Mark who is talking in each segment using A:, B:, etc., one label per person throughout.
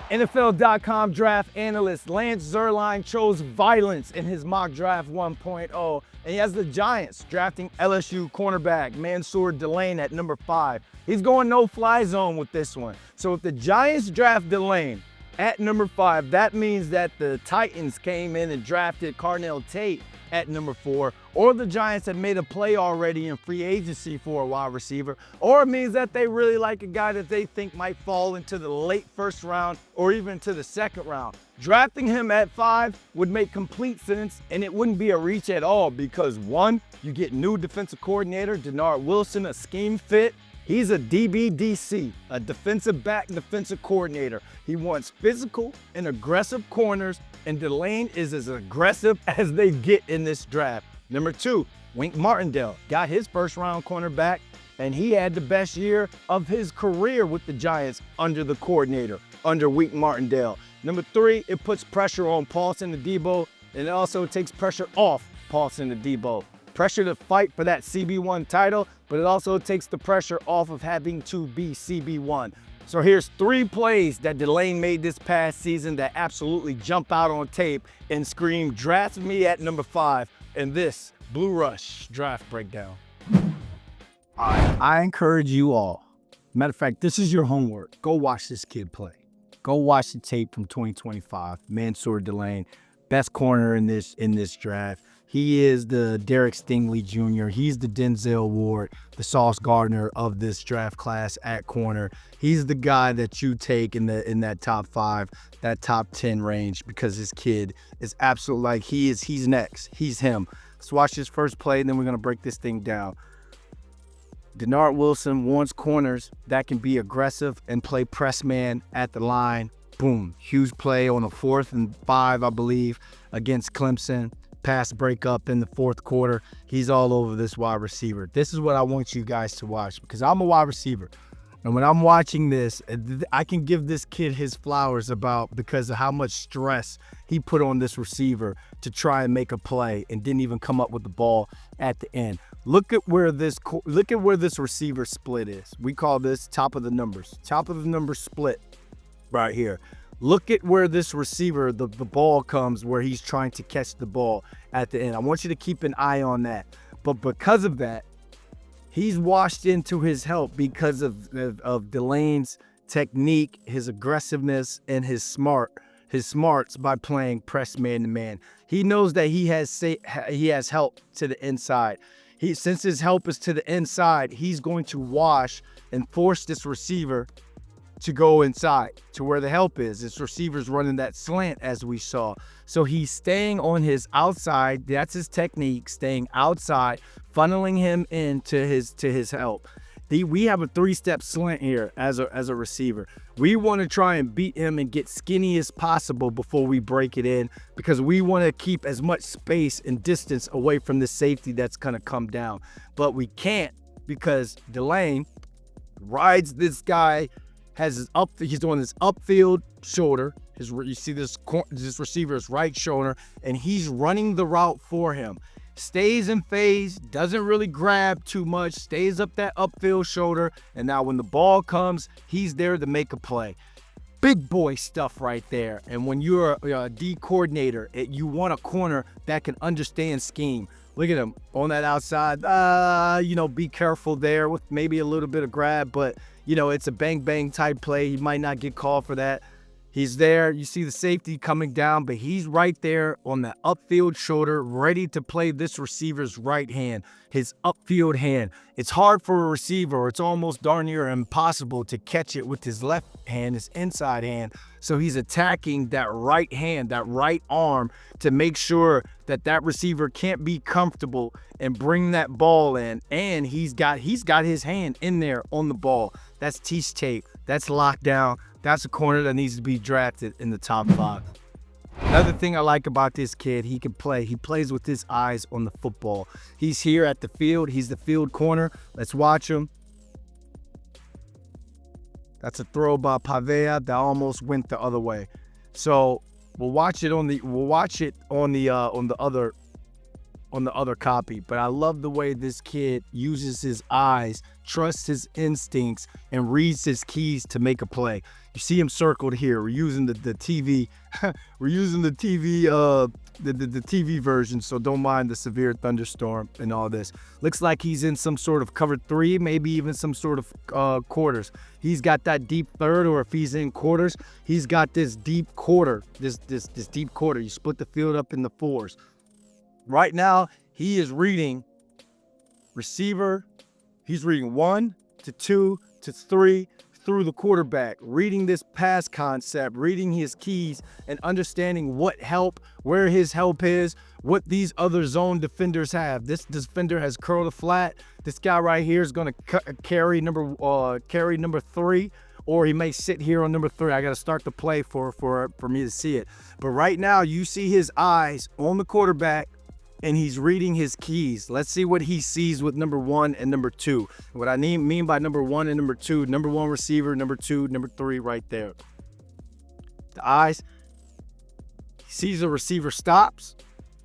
A: NFL.com draft analyst Lance Zierlein chose violence in his mock draft 1.0, and he has the Giants drafting LSU cornerback Mansoor Delane at number 5. He's going no-fly zone with this one. So if the Giants draft Delane at number 5, that means that the Titans came in and drafted Carnell Tate at number 4, or the Giants have made a play already in free agency for a wide receiver, or it means that they really like a guy that they think might fall into the late first round or even to the second round. Drafting him at 5 would make complete sense, and it wouldn't be a reach at all because 1, you get new defensive coordinator Denard Wilson, a scheme fit. He's a DBDC, a defensive back defensive coordinator. He wants physical and aggressive corners, and Delane is as aggressive as they get in this draft. Number 2, Wink Martindale got his first round cornerback, and he had the best year of his career with the Giants under the coordinator, under Wink Martindale. Number 3, it puts pressure on Paulson Adebo, and it also takes pressure off Paulson Adebo. Pressure to fight for that CB1 title, but it also takes the pressure off of having to be CB1. So here's 3 plays that Delane made this past season that absolutely jump out on tape and scream, draft me at number 5 in this Blue Rush draft breakdown. I encourage you all, matter of fact, this is your homework. Go watch this kid play. Go watch the tape from 2025, Mansoor Delane, best corner in this draft. He is the Derek Stingley Jr. He's the Denzel Ward, the Sauce Gardner of this draft class at corner. He's the guy that you take in that top 5, that top 10 range because this kid is absolutely like he's next. He's him. Let's watch this first play and then we're gonna break this thing down. Denard Wilson wants corners that can be aggressive and play press man at the line. Boom, huge play on a 4th and 5, I believe, against Clemson. Pass breakup in the 4th quarter. He's all over this wide receiver. This is what I want you guys to watch because I'm a wide receiver. And when I'm watching this, I can give this kid his flowers because of how much stress he put on this receiver to try and make a play and didn't even come up with the ball at the end. Look at where this receiver split is. We call this top of the numbers split right here. Look at where this receiver, the ball comes where he's trying to catch the ball at the end. I want you to keep an eye on that. But because of that, he's washed into his help because of Delane's technique, his aggressiveness, and his smarts by playing press man-to-man. He knows that he has help to the inside. Since his help is to the inside, he's going to wash and force this receiver to go inside to where the help is. This receiver's running that slant as we saw. So he's staying on his outside. That's his technique, staying outside, funneling him into his help. We have a 3-step slant here as a receiver. We want to try and beat him and get skinny as possible before we break it in because we want to keep as much space and distance away from the safety that's going to come down. But we can't because Delane rides this guy, he's doing his upfield shoulder. You see this receiver's right shoulder, and he's running the route for him. Stays in phase, doesn't really grab too much, stays up that upfield shoulder, and now when the ball comes, he's there to make a play. Big boy stuff right there. And when you're a D coordinator, you want a corner that can understand scheme. Look at him on that outside. Be careful there with maybe a little bit of grab, but it's a bang type play. He might not get called for that. He's there. You see the safety coming down, but he's right there on the upfield shoulder, ready to play this receiver's right hand, his upfield hand. It's hard for a receiver, or it's almost darn near impossible to catch it with his left hand, his inside hand. So he's attacking that right hand, that right arm, to make sure that receiver can't be comfortable and bring that ball in. And he's got his hand in there on the ball. That's THIS tape. That's lockdown. That's a corner that needs to be drafted in the top 5. Another thing I like about this kid, he can play. He plays with his eyes on the football. He's here at the field. He's the field corner. Let's watch him. That's a throw by Pavea that almost went the other way. So we'll watch it on the other on the other copy. But I love the way this kid uses his eyes, trusts his instincts, and reads his keys to make a play. You see him circled here. We're using the TV. We're using the TV, the TV version, so don't mind the severe thunderstorm and all this. Looks like he's in some sort of cover 3, maybe even some sort of quarters. He's got that deep third, or if he's in quarters, he's got this deep quarter, this deep quarter. You split the field up in the 4s. Right now, he is reading receiver. He's reading 1 to 2 to 3 through the quarterback, reading this pass concept, reading his keys, and understanding what help, where his help is, what these other zone defenders have. This defender has curled a flat. This guy right here is going to carry number 3, or he may sit here on number 3. I got to start the play for me to see it. But right now, you see his eyes on the quarterback, and he's reading his keys. Let's see what he sees with number 1 and number 2. What I mean by number 1 and number 2, number 1 receiver, number 2, number 3 right there. The eyes. He sees a receiver stops.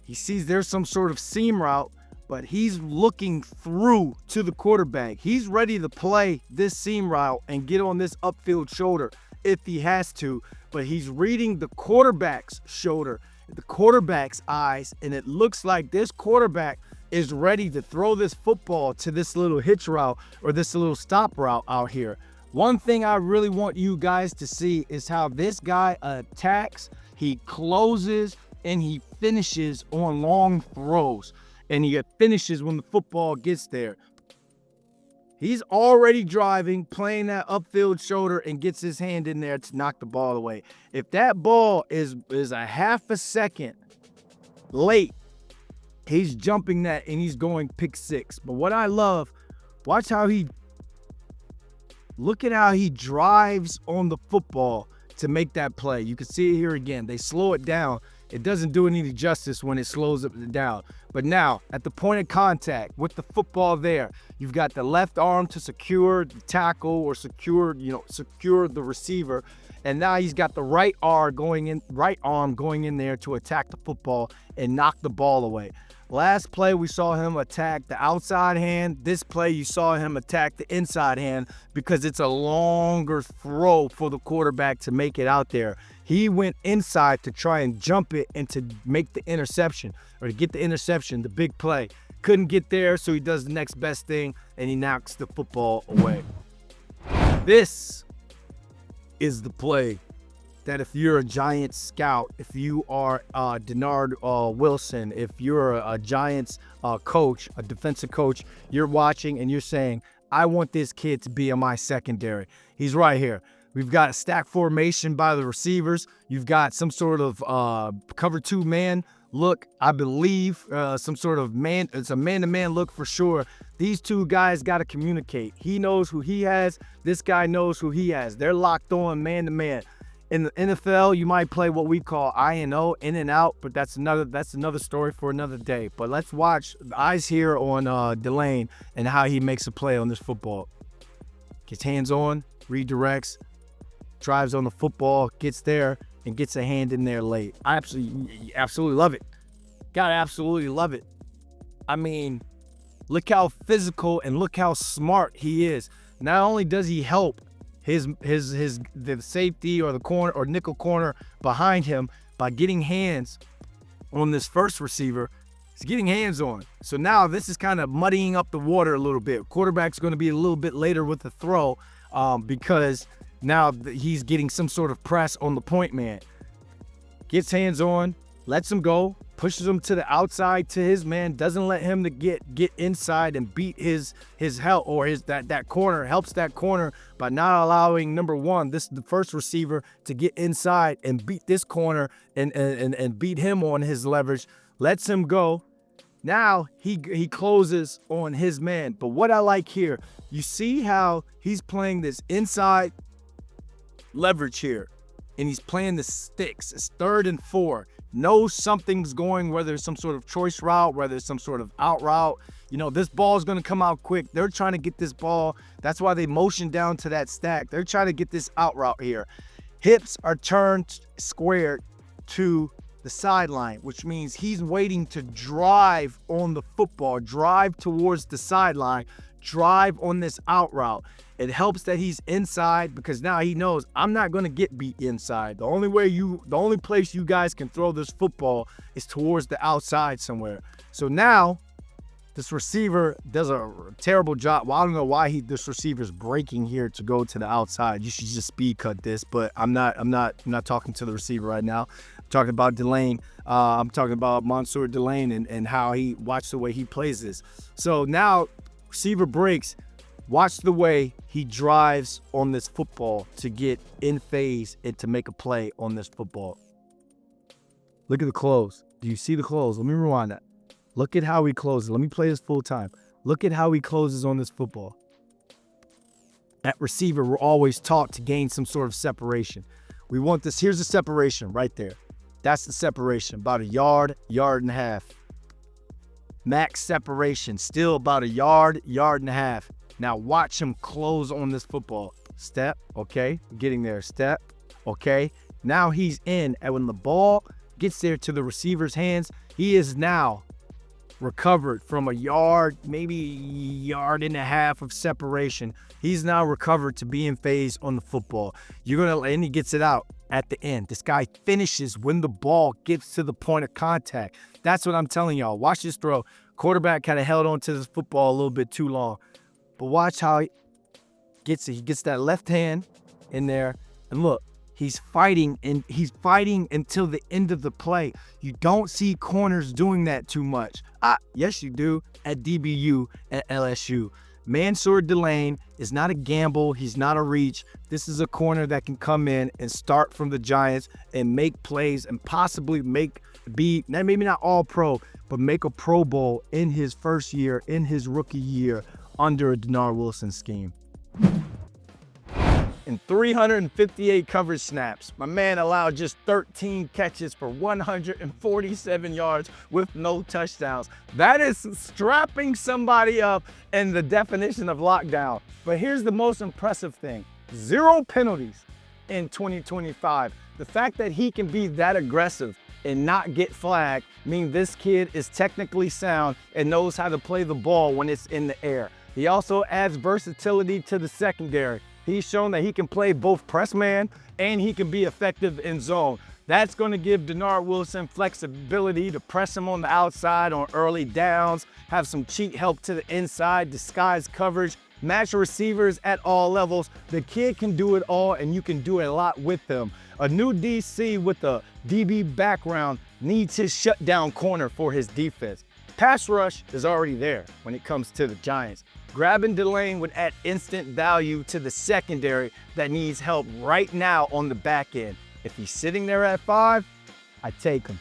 A: He sees there's some sort of seam route, but he's looking through to the quarterback. He's ready to play this seam route and get on this upfield shoulder if he has to, but he's reading the quarterback's shoulder, the quarterback's eyes, and it looks like this quarterback is ready to throw this football to this little hitch route or this little stop route out here. One thing I really want you guys to see is how this guy attacks, he closes, and he finishes on long throws, and he finishes when the football gets there. He's already driving, playing that upfield shoulder, and gets his hand in there to knock the ball away. If that ball is a half a second late, he's jumping that and he's going pick 6. But what I love, watch how look at how he drives on the football to make that play. You can see it here again. They slow it down. It doesn't do any justice when it slows it down. But now, at the point of contact with the football there, you've got the left arm to secure the tackle or secure the receiver. And now he's got the right arm going in there to attack the football and knock the ball away. Last play, we saw him attack the outside hand. This play, you saw him attack the inside hand because it's a longer throw for the quarterback to make it out there. He went inside to try and jump it and to make the interception, or to get the interception, the big play. Couldn't get there, so he does the next best thing, and he knocks the football away. This is the play that if you're a Giants scout, if you are Denard Wilson, if you're a Giants coach, a defensive coach, you're watching and you're saying, I want this kid to be in my secondary. He's right here. We've got a stack formation by the receivers. You've got some sort of cover 2 man look, I believe, some sort of man. It's a man-to-man look for sure. These two guys got to communicate. He knows who he has. This guy knows who he has. They're locked on man-to-man. In the NFL, you might play what we call I&O, in and out, but that's another story for another day. But let's watch the eyes here on Delane and how he makes a play on this football. Gets hands on, redirects, drives on the football, gets there, and gets a hand in there late. I absolutely love it. Gotta absolutely love it. I mean, look how physical and look how smart he is. Not only does he help the safety or the corner or nickel corner behind him by getting hands on this first receiver, he's getting hands on. So now this is kind of muddying up the water a little bit. Quarterback's going to be a little bit later with the throw because now he's getting some sort of press on the point man. Gets hands on, lets him go, pushes him to the outside to his man, doesn't let him to get inside and beat his help or that corner, helps that corner by not allowing number 1, the first receiver, to get inside and beat this corner and beat him on his leverage, lets him go. Now he closes on his man. But what I like here, you see how he's playing this inside leverage here, and he's playing the sticks. It's 3rd and 4. Knows something's going, whether it's some sort of choice route, whether it's some sort of out route. You know, this ball is going to come out quick. They're trying to get this ball. That's why they motion down to that stack. They're trying to get this out route here. Hips are turned squared to the sideline, which means he's waiting to drive on the football, drive towards the sideline, drive on this out route. It helps that he's inside because now he knows I'm not going to get beat inside. The only place you guys can throw this football is towards the outside somewhere. So now this receiver does a terrible job. Well, I don't know why this receiver's breaking here to go to the outside. You should just speed cut this, but I'm not talking to the receiver right now. I'm talking about Delane. I'm talking about Mansoor Delane and how he watch the way he plays this. So now receiver breaks. Watch the way he drives on this football to get in phase and to make a play on this football. Look at the close. Do you see the close? Let me rewind that. Look at how he closes. Let me play this full time. Look at how he closes on this football. At receiver, we're always taught to gain some sort of separation. We want this. Here's the separation right there. That's the separation, about a yard, yard and a half. Max separation, still about a yard, yard and a half. Now watch him close on this football. Step, okay, getting there, step, okay. Now he's in, and when the ball gets there to the receiver's hands, he is now recovered from a yard, maybe yard and a half of separation. He's now recovered to be in phase on the football. And he gets it out at the end. This guy finishes when the ball gets to the point of contact. That's what I'm telling y'all. Watch this throw. Quarterback kind of held on to this football a little bit too long. But watch how he gets it. He gets that left hand in there. And look, he's fighting until the end of the play. You don't see corners doing that too much. Yes, you do at DBU at LSU. Mansoor Delane is not a gamble. He's not a reach. This is a corner that can come in and start from the Giants and make plays and possibly maybe not all pro, but make a Pro Bowl in his first year, in his rookie year under a Denard Wilson scheme. In 358 coverage snaps, my man allowed just 13 catches for 147 yards with no touchdowns. That is strapping somebody up in the definition of lockdown. But here's the most impressive thing. 0 penalties in 2025. The fact that he can be that aggressive and not get flagged means this kid is technically sound and knows how to play the ball when it's in the air. He also adds versatility to the secondary. He's shown that he can play both press man and he can be effective in zone. That's going to give Denard Wilson flexibility to press him on the outside on early downs, have some cheat help to the inside, disguise coverage, match receivers at all levels. The kid can do it all, and you can do a lot with him. A new DC with a DB background needs his shutdown corner for his defense. Pass rush is already there when it comes to the Giants. Grabbing Delane would add instant value to the secondary that needs help right now on the back end. If he's sitting there at 5, I take him.